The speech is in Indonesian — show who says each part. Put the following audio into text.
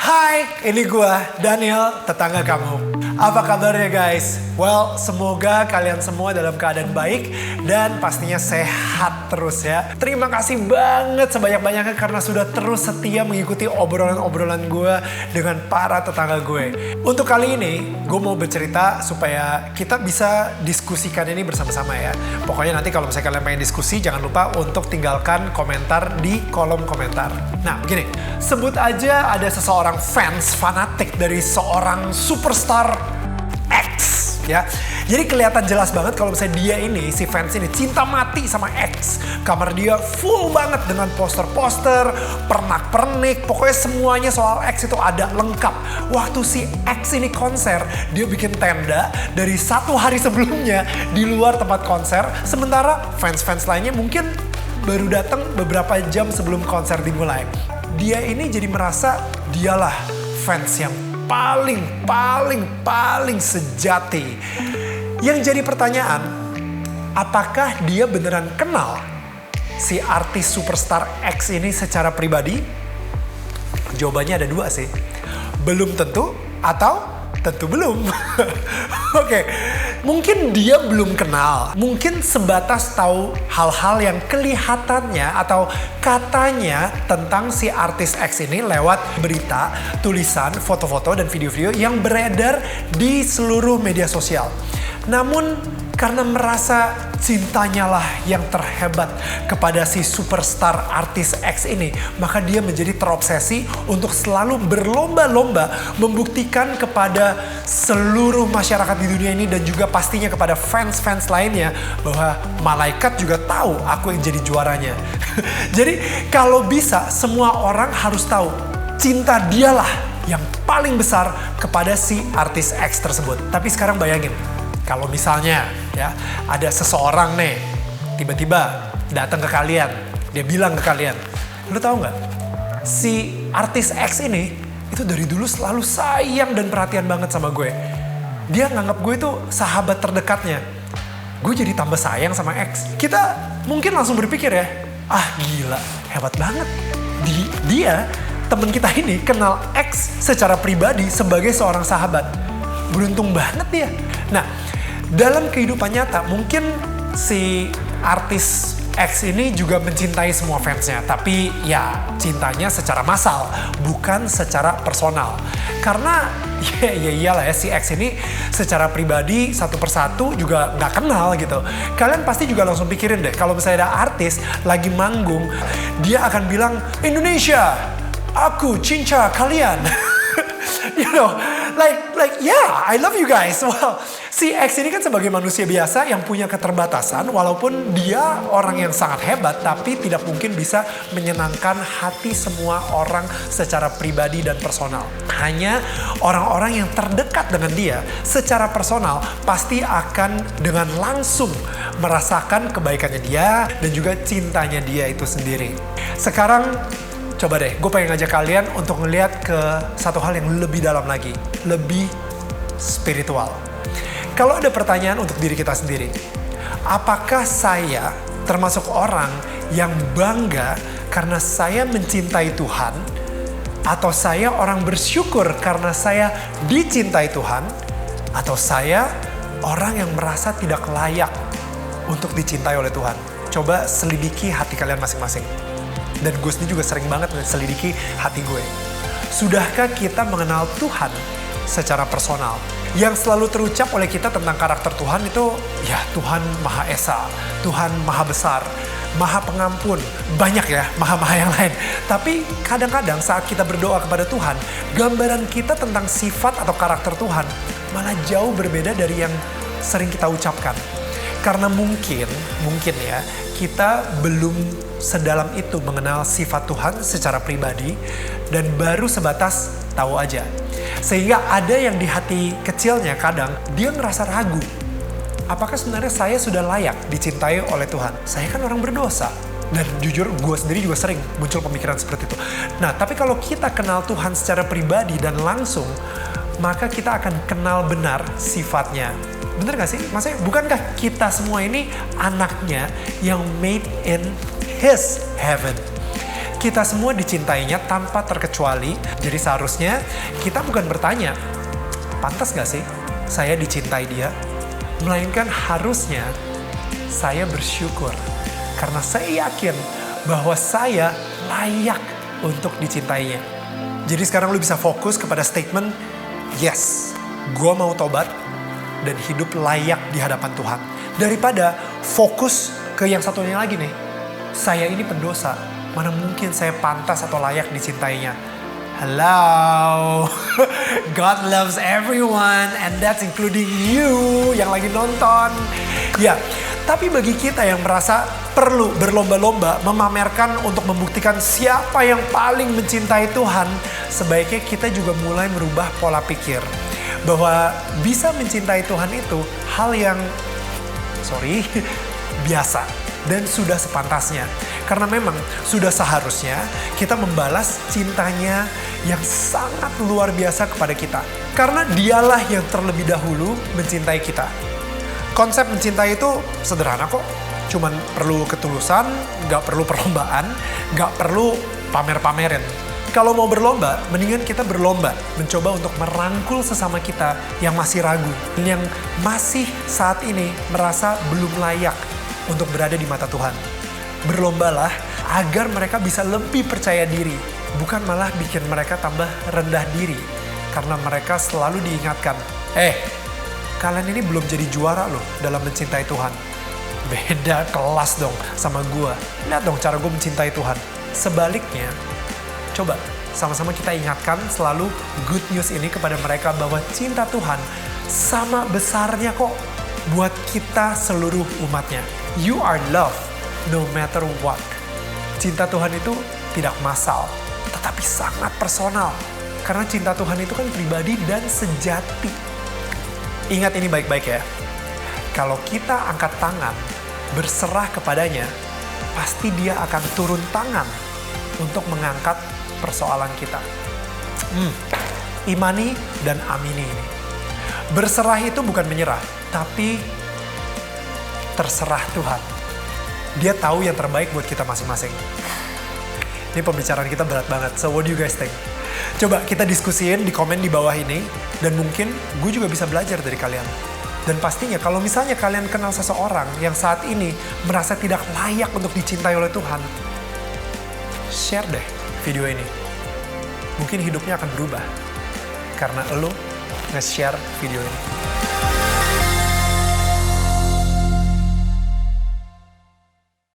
Speaker 1: Hai, ini gua Daniel, tetangga kamu. Apa kabarnya guys? Well, semoga kalian semua dalam keadaan baik dan pastinya sehat terus ya. Terima kasih banget sebanyak-banyaknya karena sudah terus setia mengikuti obrolan-obrolan gue dengan para tetangga gue. Untuk kali ini, gue mau bercerita supaya kita bisa diskusikan ini bersama-sama ya. Pokoknya nanti kalau misalnya kalian pengen diskusi, jangan lupa untuk tinggalkan komentar di kolom komentar. Nah, begini, sebut aja ada seseorang fanatik dari seorang superstar X ya. Jadi kelihatan jelas banget kalau misalnya dia ini, si fans ini cinta mati sama X. Kamar dia full banget dengan poster-poster, pernak-pernik, pokoknya semuanya soal X itu ada lengkap. Waktu si X ini konser, dia bikin tenda dari 1 hari sebelumnya di luar tempat konser. Sementara fans-fans lainnya mungkin baru datang beberapa jam sebelum konser dimulai. Dia ini jadi merasa dialah fans yang paling sejati. Yang jadi pertanyaan, apakah dia beneran kenal si artis superstar X ini secara pribadi? Jawabannya ada 2 sih. Belum tentu atau tentu belum. Oke, mungkin dia belum kenal. Mungkin sebatas tahu hal-hal yang kelihatannya atau katanya tentang si artis X ini lewat berita, tulisan, foto-foto, dan video-video yang beredar di seluruh media sosial. Namun karena merasa cintanya lah yang terhebat kepada si superstar artis X ini, maka dia menjadi terobsesi untuk selalu berlomba-lomba membuktikan kepada seluruh masyarakat di dunia ini dan juga pastinya kepada fans-fans lainnya bahwa malaikat juga tahu aku yang jadi juaranya. Jadi kalau bisa semua orang harus tahu cinta dialah yang paling besar kepada si artis X tersebut. Tapi sekarang bayangin, kalau misalnya ya ada seseorang nih tiba-tiba datang ke kalian, dia bilang ke kalian, lu tahu nggak, si artis X ini itu dari dulu selalu sayang dan perhatian banget sama gue. Dia nganggap gue itu sahabat terdekatnya. Gue jadi tambah sayang sama X. Kita mungkin langsung berpikir ya, ah gila, hebat banget. Dia, temen kita ini kenal X secara pribadi sebagai seorang sahabat. Beruntung banget dia. Nah, dalam kehidupan nyata mungkin si artis X ini juga mencintai semua fansnya. Tapi ya cintanya secara massal, bukan secara personal. Karena ya iyalah ya, si X ini secara pribadi satu persatu juga nggak kenal gitu. Kalian pasti juga langsung pikirin deh, kalau misalnya ada artis lagi manggung, dia akan bilang, Indonesia, aku cinta kalian. You know, like yeah, I love you guys. Well, si X ini kan sebagai manusia biasa yang punya keterbatasan, walaupun dia orang yang sangat hebat, tapi tidak mungkin bisa menyenangkan hati semua orang secara pribadi dan personal. Hanya orang-orang yang terdekat dengan dia secara personal pasti akan dengan langsung merasakan kebaikannya dia dan juga cintanya dia itu sendiri. Sekarang coba deh, gue pengen ngajak kalian untuk ngeliat ke satu hal yang lebih dalam lagi. Lebih spiritual. Kalau ada pertanyaan untuk diri kita sendiri. Apakah saya termasuk orang yang bangga karena saya mencintai Tuhan? Atau saya orang bersyukur karena saya dicintai Tuhan? Atau saya orang yang merasa tidak layak untuk dicintai oleh Tuhan? Coba selidiki hati kalian masing-masing. Dan gue sendiri juga sering banget selidiki hati gue. Sudahkah kita mengenal Tuhan secara personal? Yang selalu terucap oleh kita tentang karakter Tuhan itu, ya Tuhan Maha Esa, Tuhan Maha Besar, Maha Pengampun, banyak ya maha-maha yang lain. Tapi kadang-kadang saat kita berdoa kepada Tuhan, gambaran kita tentang sifat atau karakter Tuhan malah jauh berbeda dari yang sering kita ucapkan. Karena mungkin ya, kita belum sedalam itu mengenal sifat Tuhan secara pribadi dan baru sebatas tahu aja. Sehingga ada yang di hati kecilnya kadang dia ngerasa ragu. Apakah sebenarnya saya sudah layak dicintai oleh Tuhan? Saya kan orang berdosa. Dan jujur gue sendiri juga sering muncul pemikiran seperti itu. Nah, tapi kalau kita kenal Tuhan secara pribadi dan langsung, maka kita akan kenal benar sifatnya. Bener gak sih? Maksudnya bukankah kita semua ini anaknya yang made in His heaven? Kita semua dicintainya tanpa terkecuali. Jadi seharusnya kita bukan bertanya, pantas gak sih saya dicintai dia? Melainkan harusnya saya bersyukur. Karena saya yakin bahwa saya layak untuk dicintainya. Jadi sekarang lu bisa fokus kepada statement, yes, gue mau tobat dan hidup layak di hadapan Tuhan. Daripada fokus ke yang satunya lagi nih, saya ini pendosa, mana mungkin saya pantas atau layak dicintainya. Hello, God loves everyone and that's including you yang lagi nonton. Ya, tapi bagi kita yang merasa perlu berlomba-lomba memamerkan untuk membuktikan siapa yang paling mencintai Tuhan, sebaiknya kita juga mulai merubah pola pikir. Bahwa bisa mencintai Tuhan itu hal yang, biasa dan sudah sepantasnya. Karena memang sudah seharusnya kita membalas cintanya yang sangat luar biasa kepada kita. Karena dialah yang terlebih dahulu mencintai kita. Konsep mencintai itu sederhana kok. Cuman perlu ketulusan, gak perlu perlombaan, gak perlu pamer-pamerin. Kalau mau berlomba, mendingan kita berlomba mencoba untuk merangkul sesama kita yang masih ragu, yang masih saat ini merasa belum layak untuk berada di mata Tuhan. Berlombalah agar mereka bisa lebih percaya diri, bukan malah bikin mereka tambah rendah diri. Karena mereka selalu diingatkan, kalian ini belum jadi juara loh dalam mencintai Tuhan. Beda kelas dong sama gue. Lihat dong cara gue mencintai Tuhan. Sebaliknya, coba sama-sama kita ingatkan selalu good news ini kepada mereka bahwa cinta Tuhan sama besarnya kok buat kita seluruh umatnya. You are loved no matter what. Cinta Tuhan itu tidak massal, tetapi sangat personal. Karena cinta Tuhan itu kan pribadi dan sejati. Ingat ini baik-baik ya. Kalau kita angkat tangan, berserah kepadanya, pasti dia akan turun tangan untuk mengangkat persoalan kita. Imani dan amini ini. Berserah itu bukan menyerah, tapi terserah Tuhan. Dia tahu yang terbaik buat kita masing-masing. Ini pembicaraan kita berat banget, so what do you guys think? Coba kita diskusiin di komen di bawah ini, dan mungkin gue juga bisa belajar dari kalian. Dan pastinya kalau misalnya kalian kenal seseorang yang saat ini merasa tidak layak untuk dicintai oleh Tuhan, share deh video ini. Mungkin hidupnya akan berubah karena lo nge-share video ini.